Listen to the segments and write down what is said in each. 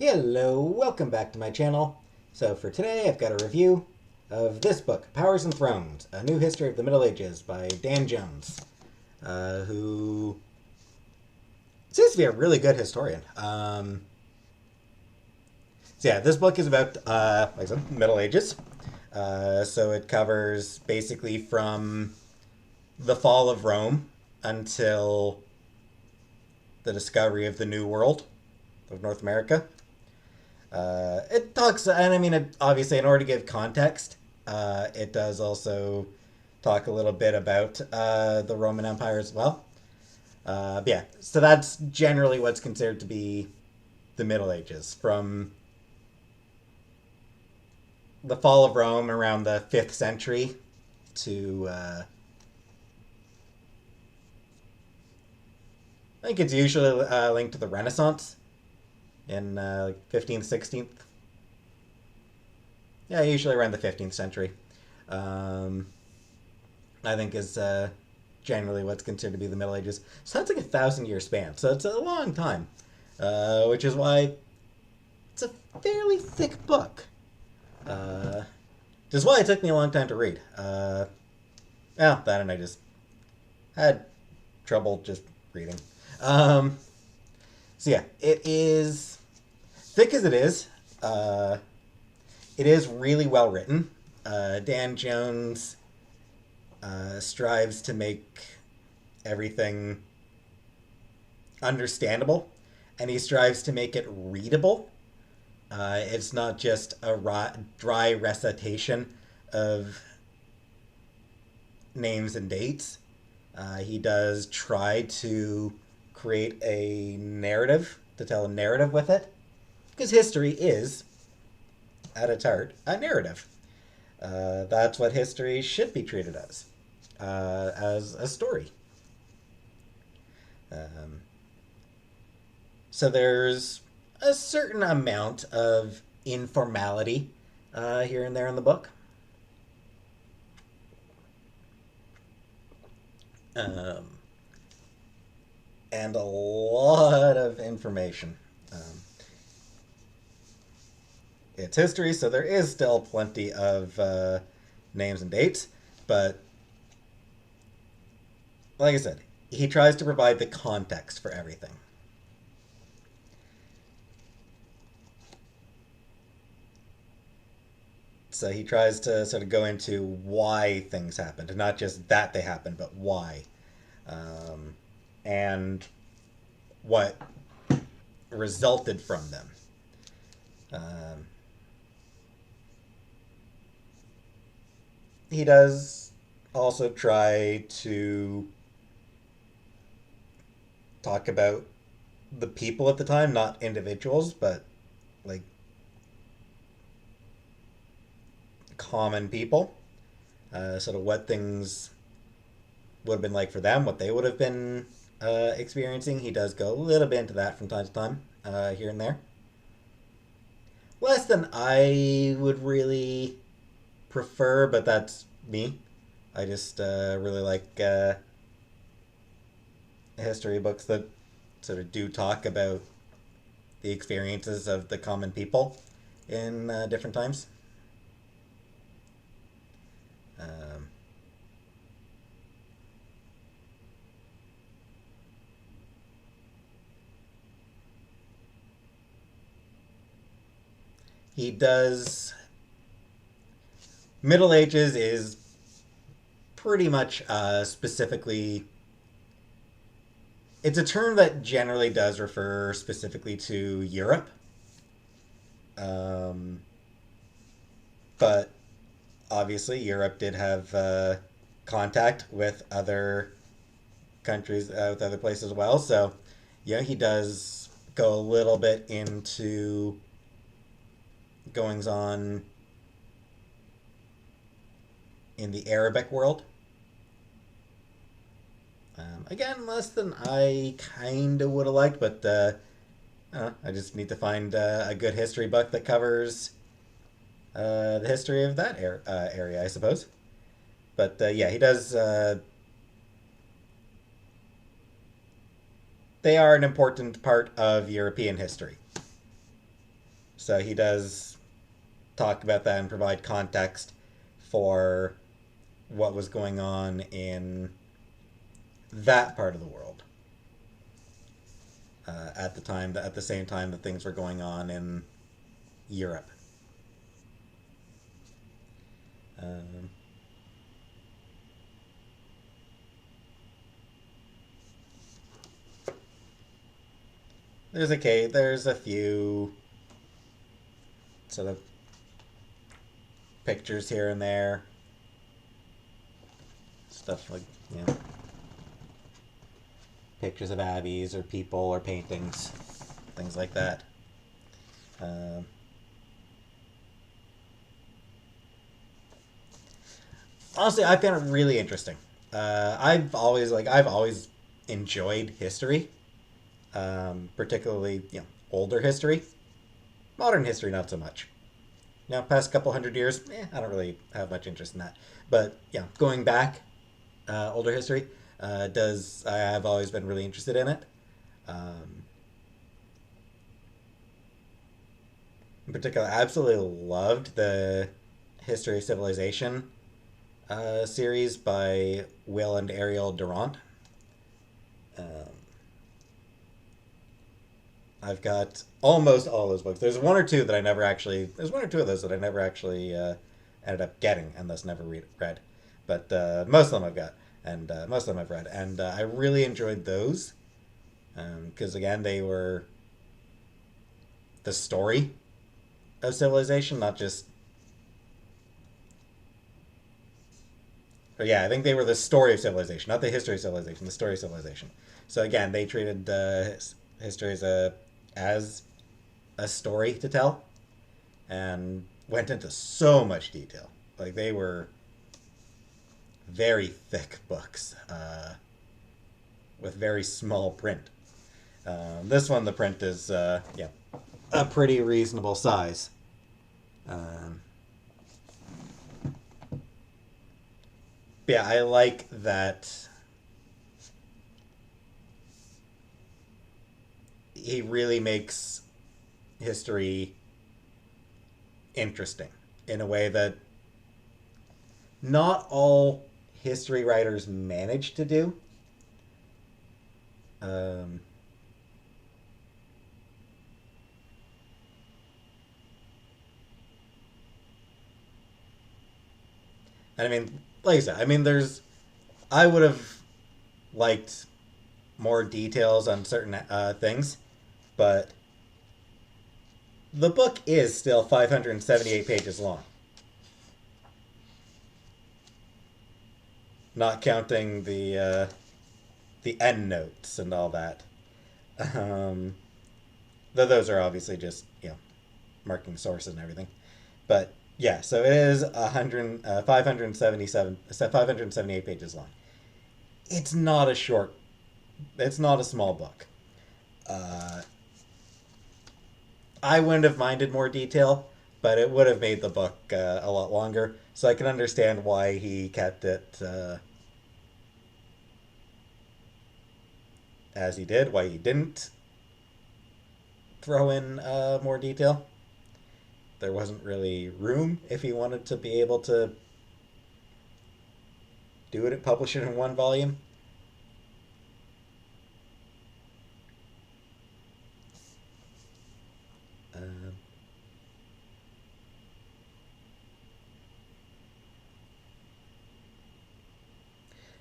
Hello, welcome back to my channel. So for today I've got a review of this book, Powers and Thrones, A New History of the Middle Ages by Dan Jones, who seems to be a really good historian. So yeah, this book is about, like I said, Middle Ages. So it covers basically from the fall of Rome until the discovery of the New World of North America. It talks, and I mean, obviously, in order to give context, it does also talk a little bit about the Roman Empire as well. Yeah, so that's generally what's considered to be the Middle Ages, from the fall of Rome around the 5th century to, I think it's usually linked to the Renaissance in 15th, 16th. Yeah, usually around the 15th century. Um, I think is generally what's considered to be the Middle Ages. So that's like a 1,000 year span. So it's a long time, which is why it's a fairly thick book. Uh, which is why it took me a long time to read. Well, that and I just had trouble just reading. Um, so yeah, it is thick as it is. It is really well written. Dan Jones strives to make everything understandable, and he strives to make it readable. It's not just a dry recitation of names and dates. He does try to create a narrative, to tell a narrative with it, because history is, at its heart, a narrative. That's what history should be treated as a story. Um, so there's a certain amount of informality here and there in the book. Um, and a lot of information. It's history, so there is still plenty of names and dates, but like I said, he tries to provide the context for everything. So he tries to sort of go into why things happened, and not just that they happened, but why, um, and what resulted from them. Um, he does also try to talk about the people at the time, not individuals, but like common people. Sort of what things would have been like for them, what they would have been experiencing. He does go a little bit into that from time to time, here and there. Less than I would really prefer, but that's me. I just really like history books that sort of do talk about the experiences of the common people in different times. Um, he does. Middle Ages is pretty much specifically. It's a term that generally does refer specifically to Europe. Um, but obviously, Europe did have contact with other countries, with other places as well. So, yeah, he does go a little bit into goings on in the Arabic world. Again, less than I kind of would have liked, but I just need to find a good history book that covers the history of that area, I suppose. But yeah, he does. They are an important part of European history. So he does talk about that and provide context for what was going on in that part of the world at the time, at the same time that things were going on in Europe. Um, there's a few sort of pictures here and there, stuff like you know pictures of abbeys or people or paintings, things like that. Um, Honestly, I found it really interesting. I've always enjoyed history, particularly older history. Modern history, not so much. Past couple hundred years, I don't really have much interest in that. But going back, older history does I've always been really interested in it. Um, in particular, I absolutely loved the History of Civilization series by Will and Ariel Durant. Um, I've got almost all those books. There's one or two that I never actually. There's one or two of those that I never actually ended up getting and thus never read. But most of them I've got, and most of them I've read, and I really enjoyed those because again they were the story of civilization, not just. Or yeah, I think they were the story of civilization, not the history of civilization. The story of civilization. So again, they treated history as a story to tell, and went into so much detail. Like they were very thick books with very small print. This one, the print is a pretty reasonable size. Um, yeah, I like that he really makes history interesting in a way that not all history writers manage to do. Um, and I mean, like I said, I mean, I would have liked more details on certain things, but the book is still 578 pages long, not counting the end notes and all that. Um, though those are obviously just marking sources and everything. But yeah, so it is 578 pages long. It's not a short. It's not a small book. Uh, I wouldn't have minded more detail, but it would have made the book a lot longer. So I can understand why he kept it as he did, why he didn't throw in more detail. There wasn't really room if he wanted to be able to do it, publish it in one volume. Uh,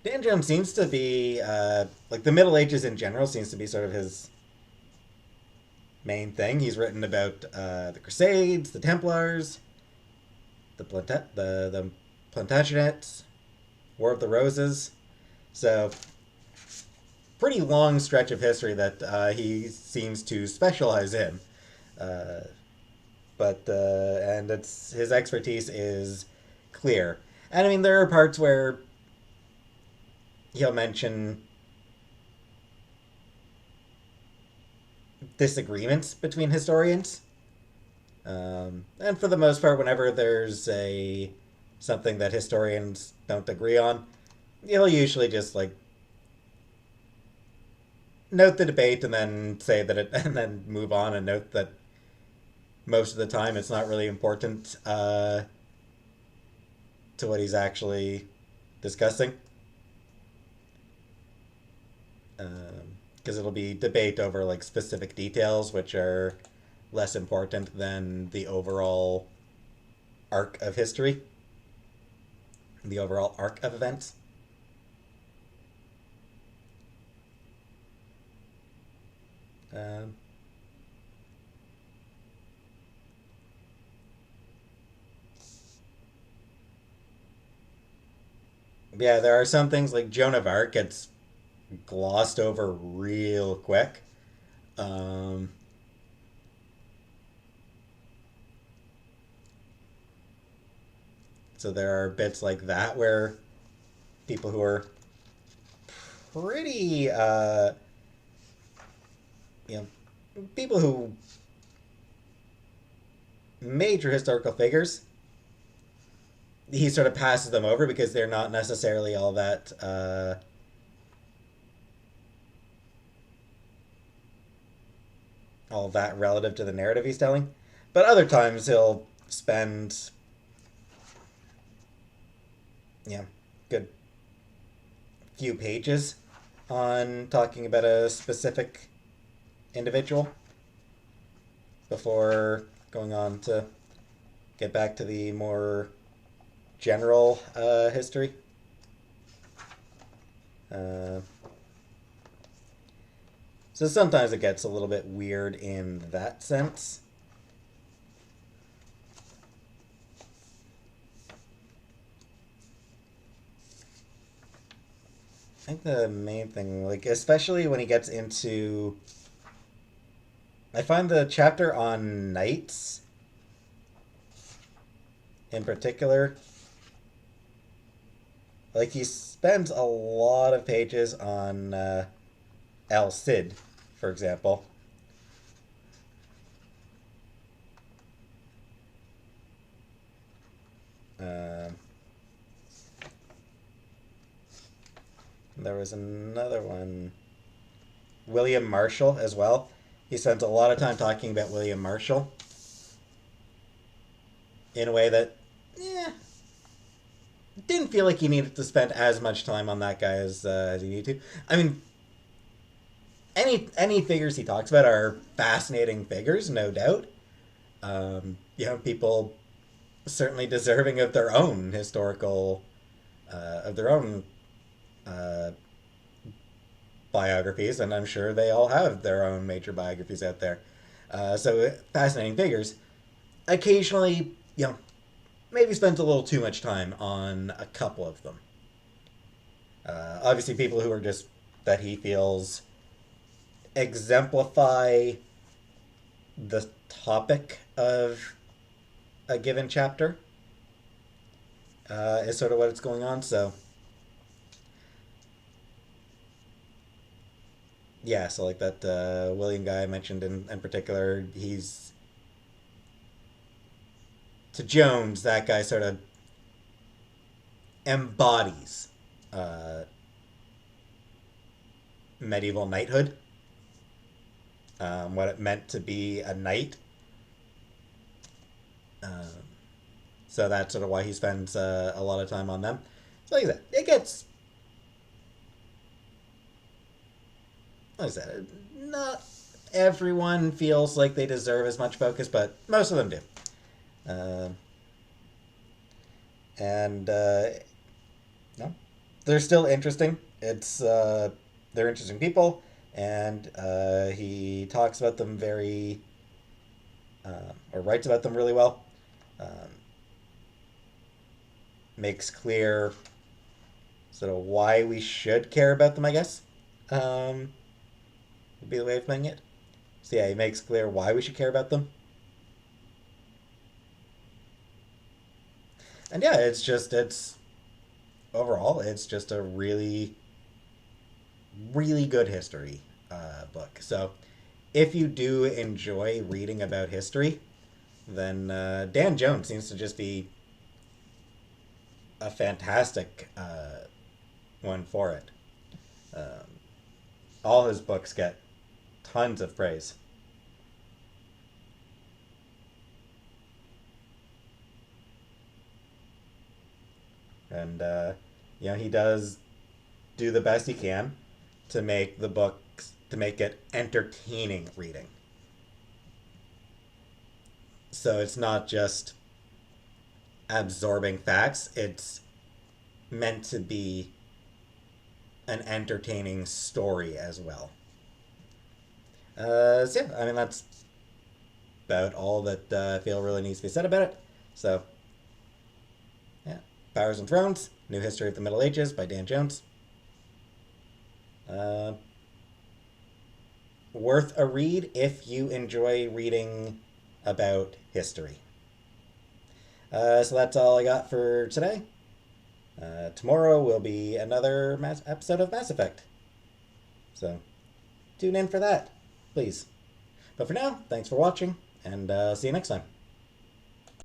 Dan Jones seems to be like the Middle Ages in general seems to be sort of his main thing. He's written about the Crusades, the Templars, the Plantagenets, War of the Roses. So pretty long stretch of history that he seems to specialize in. Uh, and it's his expertise is clear. And I mean, there are parts where he'll mention disagreements between historians. And for the most part, whenever there's a something that historians don't agree on, he'll usually just like note the debate and then say that it, and then move on and note that most of the time it's not really important to what he's actually discussing. Because it'll be debate over like specific details, which are less important than the overall arc of history, the overall arc of events. Um, yeah, there are some things like Joan of Arc gets glossed over real quick. Um, so there are bits like that where people who are pretty, you know, people who major historical figures, he sort of passes them over because they're not necessarily all that relative to the narrative he's telling. But other times he'll spend, yeah, good few pages on talking about a specific individual before going on to get back to the more general history. Uh, so sometimes it gets a little bit weird in that sense. I think the main thing, like, especially when he gets into. I find the chapter on knights in particular, like, he spends a lot of pages on El Cid, for example. Um, there was another one, William Marshall, as well. He spends a lot of time talking about William Marshall in a way that, yeah, didn't feel like he needed to spend as much time on that guy as he needed to. I mean, any figures he talks about are fascinating figures, no doubt. People certainly deserving of their own historical, of their own uh, biographies, and I'm sure they all have their own major biographies out there. So fascinating figures. Occasionally, maybe spends a little too much time on a couple of them. Obviously, people who are just that he feels exemplify the topic of a given chapter is sort of what it's going on. So, yeah, so like that William guy I mentioned in particular, he's to Jones, that guy sort of embodies uh, medieval knighthood, what it meant to be a knight. Um, so that's sort of why he spends a lot of time on them. So like I said, it gets, like I said, not everyone feels like they deserve as much focus, but most of them do. Uh, and no, they're still interesting. They're interesting people, and he talks about them very, or writes about them really well. Um, Makes clear sort of why we should care about them, I guess. Would be the way of putting it. So yeah, he makes clear why we should care about them. And yeah, it's overall, it's just a really, really good history book. So if you do enjoy reading about history, then Dan Jones seems to just be a fantastic one for it. Um, all his books get tons of praise. and he does do the best he can to make the books to make it entertaining reading. So it's not just absorbing facts; it's meant to be an entertaining story as well. So yeah, I mean that's about all that I feel really needs to be said about it. So yeah, Powers and Thrones: New History of the Middle Ages by Dan Jones. Uh, Worth a read if you enjoy reading about history. So that's all I got for today. Tomorrow will be another episode of Mass Effect. So tune in for that, please. But for now, thanks for watching, and see you next time.